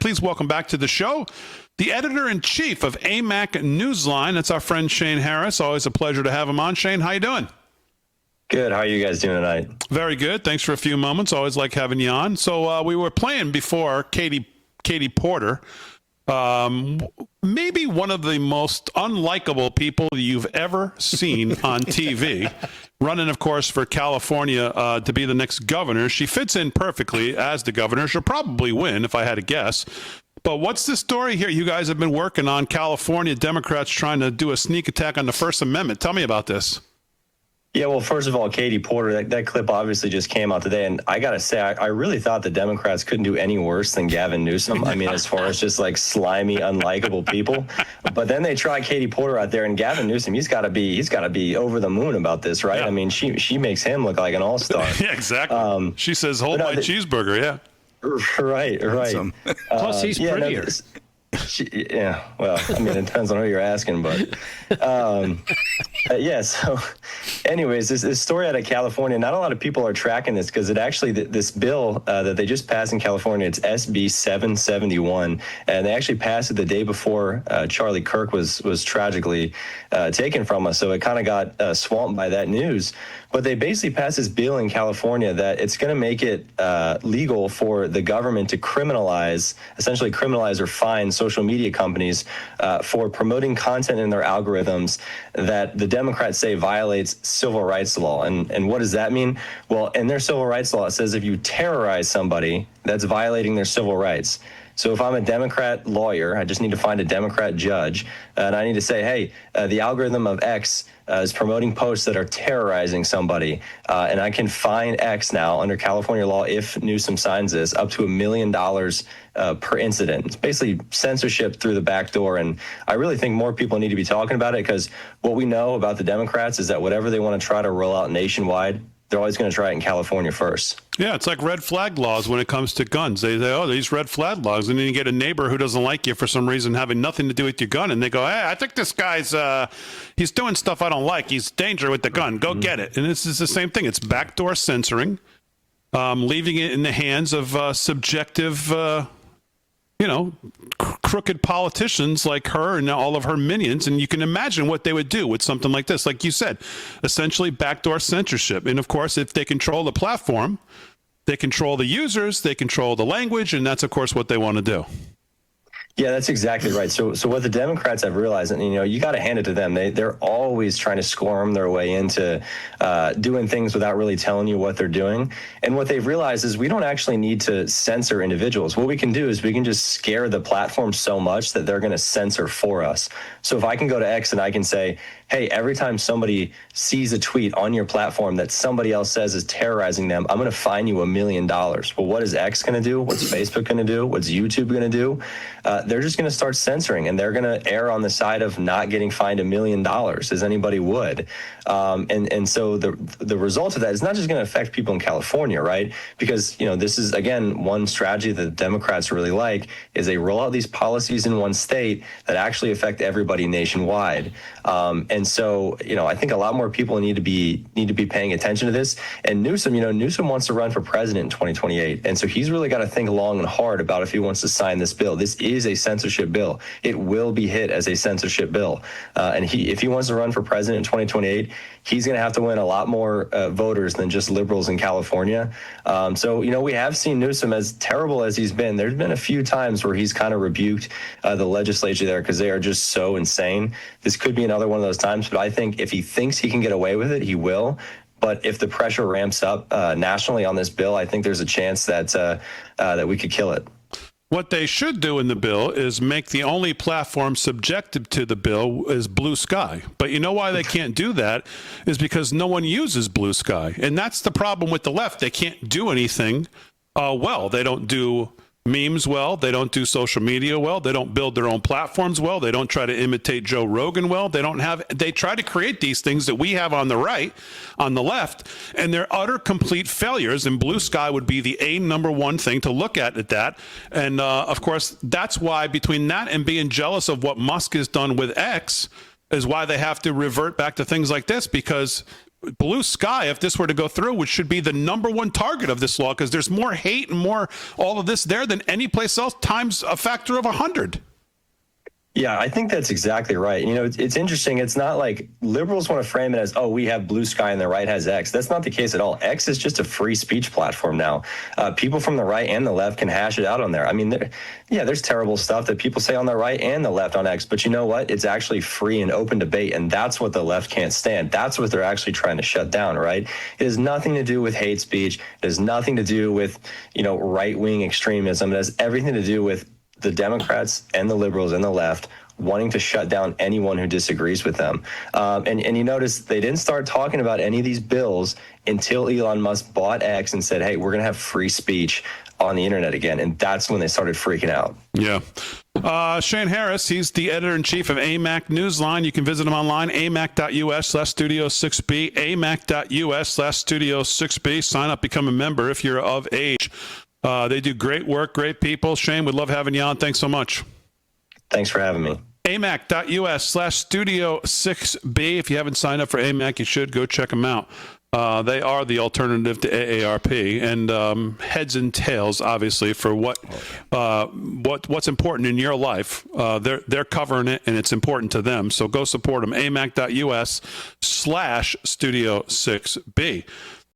Please welcome back to the show the editor-in-chief of AMAC Newsline. That's our friend Shane Harris. Always a pleasure to have him on. Shane, how you doing? Good. How are you guys doing tonight? Very good. Thanks for a few moments. Always like having you on. So we were playing before Katie Porter. Maybe one of the most unlikable people you've ever seen on TV, running, of course, for California to be the next governor. She fits in perfectly as the governor. She'll probably win, if I had to guess. But what's the story here? You guys have been working on California Democrats trying to do a sneak attack on the First Amendment. Tell me about this. Yeah, well, first of all, Katie Porter, that clip obviously just came out today. And I got to say, I really thought the Democrats couldn't do any worse than Gavin Newsom. I mean, as far as just like slimy, unlikable people. But then they try Katie Porter out there, and Gavin Newsom, he's got to be over the moon about this, right? Yeah. I mean, she makes him look like an all-star. Yeah, exactly. She says, hold my cheeseburger, yeah. Right. Plus, he's prettier. Yeah, well, I mean, it depends on who you're asking, but yeah. So, anyways, this story out of California, not a lot of people are tracking this because it actually this bill that they just passed in California, it's SB 771, and they actually passed it the day before Charlie Kirk was tragically taken from us. So it kind of got swamped by that news. But they basically passed this bill in California that it's going to make it legal for the government to essentially criminalize or fine social media companies for promoting content in their algorithms that the Democrats say violates civil rights law. And what does that mean? Well, in their civil rights law, it says if you terrorize somebody, that's violating their civil rights. So if I'm a Democrat lawyer, I just need to find a Democrat judge, and I need to say, hey, the algorithm of X is promoting posts that are terrorizing somebody, and I can fine X now under California law if Newsom signs this up to $1 million per incident. It's basically censorship through the back door, and I really think more people need to be talking about it because what we know about the Democrats is that whatever they want to try to roll out nationwide, they're always going to try it in California first. Yeah, it's like red flag laws when it comes to guns. They say, oh, these red flag laws. And then you get a neighbor who doesn't like you for some reason having nothing to do with your gun. And they go, hey, I think this guy's, he's doing stuff I don't like. He's danger with the gun. Go get it. And this is the same thing. It's backdoor censoring, leaving it in the hands of subjective, crooked politicians like her and all of her minions. And you can imagine what they would do with something like this. Like you said, essentially backdoor censorship. And of course, if they control the platform, they control the users, they control the language, and that's, of course, what they want to do. Yeah, that's exactly right. So what the Democrats have realized, and you got to hand it to them. They're always trying to squirm their way into doing things without really telling you what they're doing. And what they've realized is we don't actually need to censor individuals. What we can do is we can just scare the platform so much that they're going to censor for us. So if I can go to X and I can say, hey, every time somebody sees a tweet on your platform that somebody else says is terrorizing them, I'm going to fine you $1 million. Well, what is X going to do? What's Facebook going to do? What's YouTube going to do? They're just going to start censoring, and they're going to err on the side of not getting fined $1 million, as anybody would. And so the result of that is not just going to affect people in California, right? Because, this is, again, one strategy that the Democrats really like is they roll out these policies in one state that actually affect everybody nationwide. And so, I think a lot more people need to be paying attention to this. And Newsom wants to run for president in 2028. And so he's really got to think long and hard about if he wants to sign this bill. This is a censorship bill. It will be hit as a censorship bill. And if he wants to run for president in 2028, he's going to have to win a lot more voters than just liberals in California. So, we have seen Newsom, as terrible as he's been, there's been a few times where he's kind of rebuked the legislature there because they are just so insane. This could be another one of those times, but I think if he thinks he can get away with it, he will. But if the pressure ramps up nationally on this bill, I think there's a chance that we could kill it. What they should do in the bill is make the only platform subjected to the bill is Blue Sky. But you know why they can't do that is because no one uses Blue Sky. And that's the problem with the left. They can't do anything well. They don't do memes well. They don't do social media well. They don't build their own platforms well. They don't try to imitate Joe Rogan well. They try to create these things that we have on the right, on the left, and they're utter complete failures. And Blue Sky would be the number one thing to look at that. And of course, that's why between that and being jealous of what Musk has done with X is why they have to revert back to things like this, because Blue Sky, if this were to go through, which should be the number one target of this law, because there's more hate and more all of this there than any place else, times a factor of 100. Yeah, I think that's exactly right. You know, it's interesting. It's not like liberals want to frame it as, oh, we have blue sky and the right has X. That's not the case at all. X is just a free speech platform now. People from the right and the left can hash it out on there. I mean, there's terrible stuff that people say on the right and the left on X, but you know what? It's actually free and open debate, and that's what the left can't stand. That's what they're actually trying to shut down, right? It has nothing to do with hate speech. It has nothing to do with, right-wing extremism. It has everything to do with the Democrats and the liberals and the left wanting to shut down anyone who disagrees with them. And you notice they didn't start talking about any of these bills until Elon Musk bought X and said, hey, we're going to have free speech on the internet again. And that's when they started freaking out. Yeah. Shane Harris, he's the editor-in-chief of AMAC Newsline. You can visit him online, amac.us/studio6b, amac.us/studio6b. Sign up, become a member if you're of age. They do great work, great people. Shane, we'd love having you on. Thanks so much. Thanks for having me. amac.us/studio6b. If you haven't signed up for AMAC, you should go check them out. They are the alternative to AARP, and heads and tails, obviously, for what's important in your life. They're covering it, and it's important to them. So go support them. amac.us/studio6b.